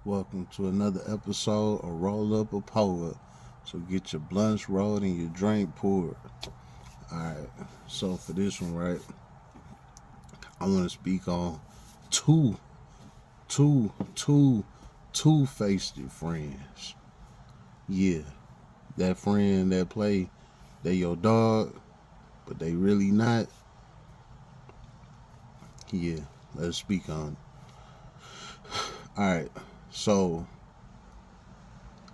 Welcome to another episode of Roll Up a Poet. So get your blunts rolled and your drink poured. Alright, so for this one, right, I want to speak on two, two, two-faced friends. Yeah, that friend that play, they your dog, but they really not. Yeah, let's speak on it. Alright, so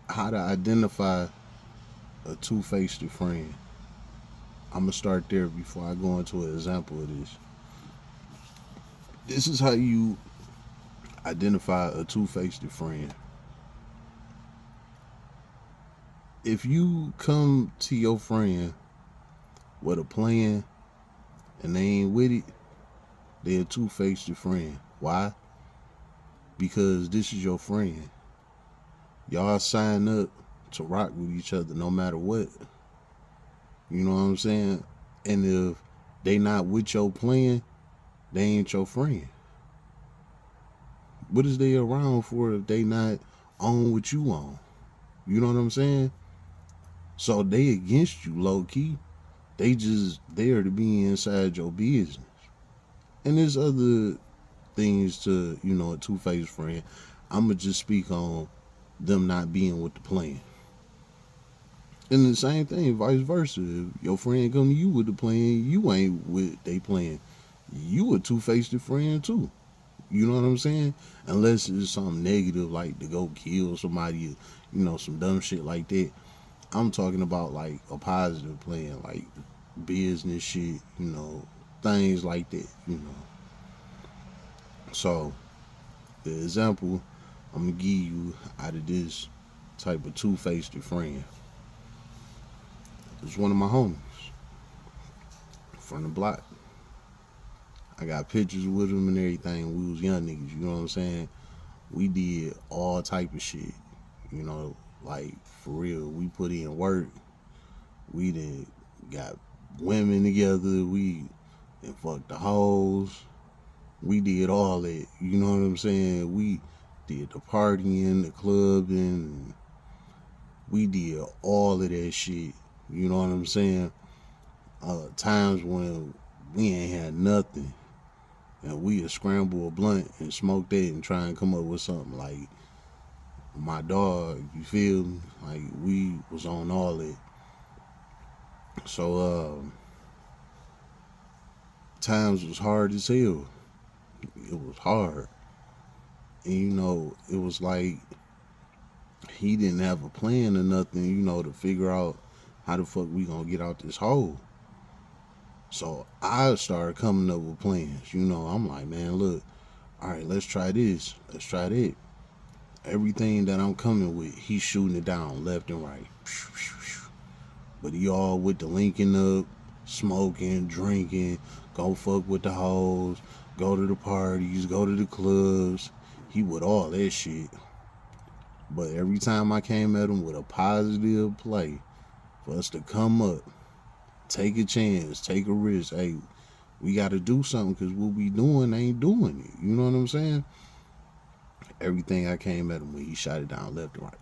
how to identify a two-faced friend. I'm gonna start there before I go into an example of this. This is how you identify a two-faced friend. If you come to your friend with a plan and they ain't with it, they're a two-faced friend. Why? Because this is your friend. Y'all sign up to rock with each other no matter what. You know what I'm saying? And if they not with your plan, they ain't your friend. What is they around for if they not on what you on? You know what I'm saying? So they against you low key. They just there to be inside your business. And there's other things to, a two-faced friend. I'ma just speak on them not being with the plan. And the same thing, vice versa. If your friend come to you with the plan, you ain't with they plan. You a two-faced friend too. You know what I'm saying? Unless it's something negative like to go kill somebody, some dumb shit like that. I'm talking about like a positive plan, like business shit, things like that. So the example I'm gonna give you out of this type of two-faced friend is one of my homies from the block. I got pictures with him and everything. We was young niggas, you know what I'm saying? We did all type of shit, like for real. We put in work. We done got women together. We done fucked the hoes. We did all that. You know what I'm saying? We did the partying, the clubbing. We did all of that shit. You know what I'm saying? Times when we ain't had nothing. And we would scramble a blunt and smoke that and try and come up with something like my dog, you feel me? Like we was on all that. So times was hard as hell. It was hard. And it was like he didn't have a plan or nothing, to figure out how the fuck we gonna get out this hole. So I started coming up with plans. I'm like, man, look, all right, let's try this. Let's try that. Everything that I'm coming with, he's shooting it down left and right. But he all with the linking up, smoking, drinking, go fuck with the hoes, go to the parties, go to the clubs. He with all that shit. But every time I came at him with a positive play for us to come up, take a chance, take a risk. Hey, we got to do something because what we doing ain't doing it. You know what I'm saying? Everything I came at him with, he shot it down left and right.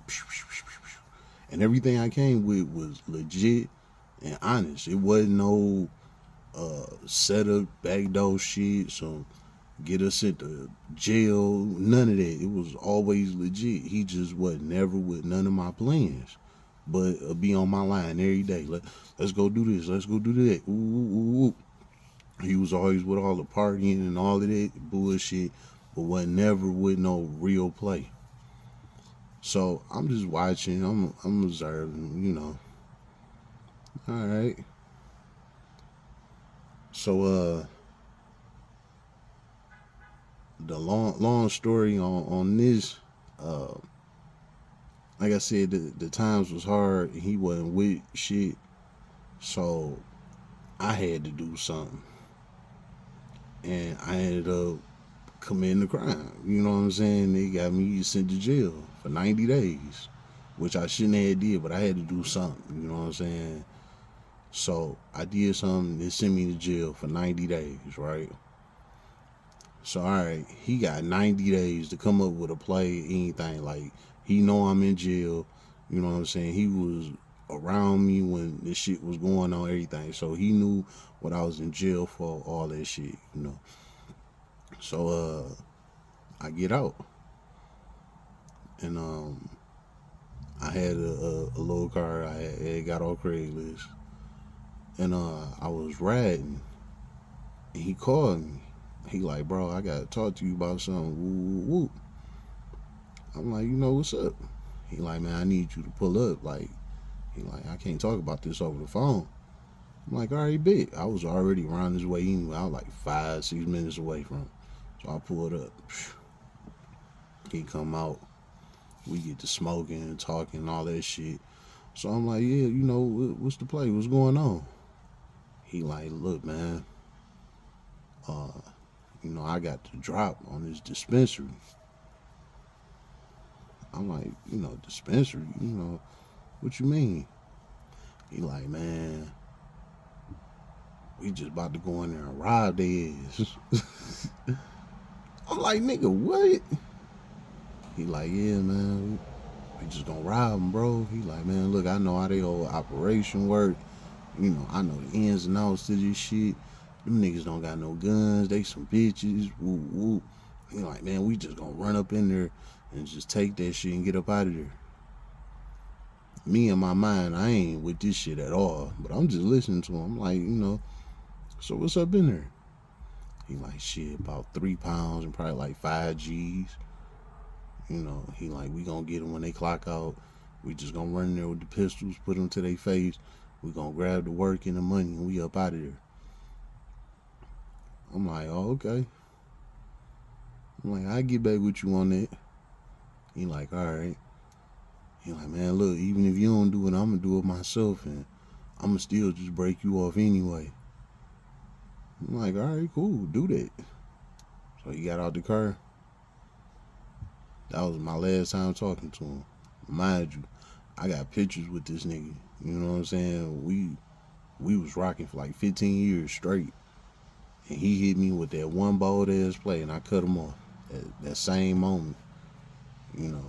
And everything I came with was legit and honest. It wasn't no setup, backdoor shit, so get us into jail, none of that. It was always legit. He just was never with none of my plans. But be on my line every day. Let's go do this. Let's go do that. Ooh, ooh, ooh. He was always with all the partying and all of that bullshit, but was never with no real play. So I'm just watching. I'm observing. All right. So the long story on this. Uh, like I said, the times was hard. He wasn't with shit, so I had to do something, and I ended up committing the crime. You know what I'm saying? They got me sent to jail for 90 days, which I shouldn't have did, but I had to do something. You know what I'm saying? So I did something. They sent me to jail for 90 days, right? So all right, he got 90 days to come up with a play, anything. Like he know I'm in jail. You know what I'm saying? He was around me when this shit was going on, everything. So he knew what I was in jail for, all that shit. So I get out and I had a little car. I had got off Craigslist and I was riding and he called me. He like, bro, I gotta talk to you about something. Woo, woo, woo. I'm like, what's up? He like, man, I need you to pull up. Like, he like, I can't talk about this over the phone. I'm like, all right, bet. I was already around his way anyway. I was like 5, 6 minutes away from him. So I pulled up. He come out. We get to smoking and talking and all that shit. So I'm like, yeah, what's the play? What's going on? He like, look, man, uh, I got the drop on this dispensary. I'm like, dispensary, what you mean? He like, man, we just about to go in there and rob their ass. I'm like, nigga, what? He like, yeah, man, we just gonna rob them, bro. He like, man, look, I know how they whole operation work. I know the ins and outs to this shit. Them niggas don't got no guns. They some bitches. Woo woo. He like, man, we just gonna run up in there and just take that shit and get up out of there. Me in my mind, I ain't with this shit at all. But I'm just listening to him. I'm like, so what's up in there? He like, shit, about 3 pounds and probably like 5 G's. He like, we gonna get them when they clock out. We just gonna run in there with the pistols, put them to their face. We gonna grab the work and the money and we up out of there. I'm like, oh, okay. I'm like, I'll get back with you on that. He like, all right. He like, man, look, even if you don't do it, I'm gonna do it myself and I'm gonna still just break you off anyway. I'm like, all right, cool, do that. So he got out the car. That was my last time talking to him. Mind you, I got pictures with this nigga. You know what I'm saying? We was rocking for like 15 years straight. And he hit me with that one bold ass play and I cut him off that same moment. And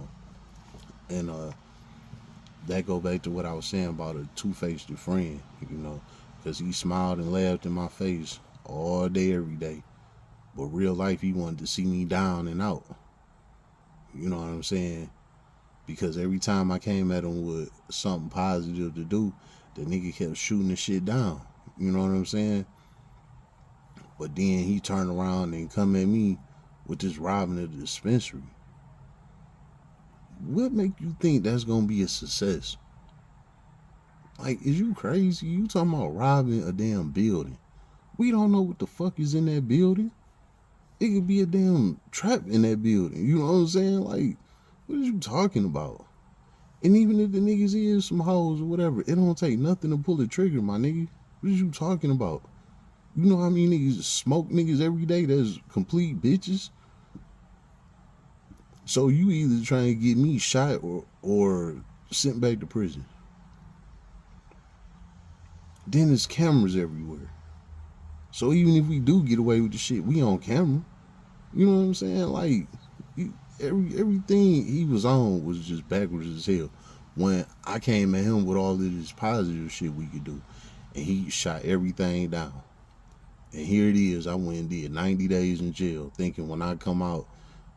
that go back to what I was saying about a two-faced friend, because he smiled and laughed in my face all day, every day. But real life, he wanted to see me down and out. You know what I'm saying? Because every time I came at him with something positive to do, the nigga kept shooting the shit down. You know what I'm saying? But then he turned around and come at me with this robbing of the dispensary. What make you think that's gonna be a success? Like, is you crazy? You talking about robbing a damn building? We don't know what the fuck is in that building. It could be a damn trap in that building. You know what I'm saying? Like, what are you talking about? And even if the niggas is some hoes or whatever, it don't take nothing to pull the trigger, my nigga. What are you talking about? You know how many niggas smoke niggas every day that's complete bitches? So you either trying to get me shot or sent back to prison. Then there's cameras everywhere. So even if we do get away with the shit, we on camera. You know what I'm saying? Like, everything he was on was just backwards as hell. When I came at him with all of this positive shit we could do, and he shot everything down. And here it is, I went and did 90 days in jail, thinking when I come out,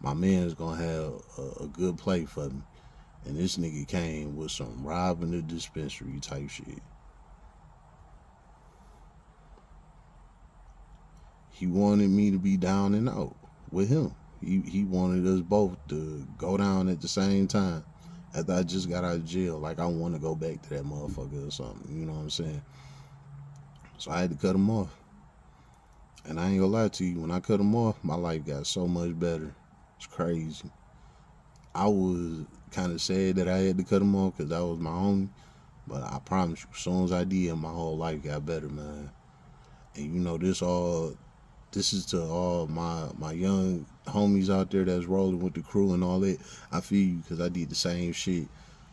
my man's gonna have a good play for me. And this nigga came with some robbing the dispensary type shit. He wanted me to be down and out with him. He wanted us both to go down at the same time after I just got out of jail. Like I want to go back to that motherfucker or something. You know what I'm saying? So I had to cut him off. And I ain't gonna lie to you, when I cut him off, my life got so much better. It's crazy. I was kind of sad that I had to cut him off because that was my homie. But I promise you, as soon as I did, my whole life got better, man. And this is to all my young homies out there that's rolling with the crew and all that. I feel you because I did the same shit.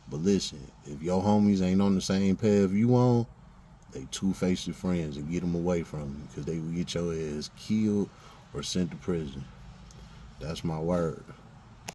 But listen, if your homies ain't on the same path you on, they two-faced friends and get them away from you because they will get your ass killed or sent to prison. That's my word.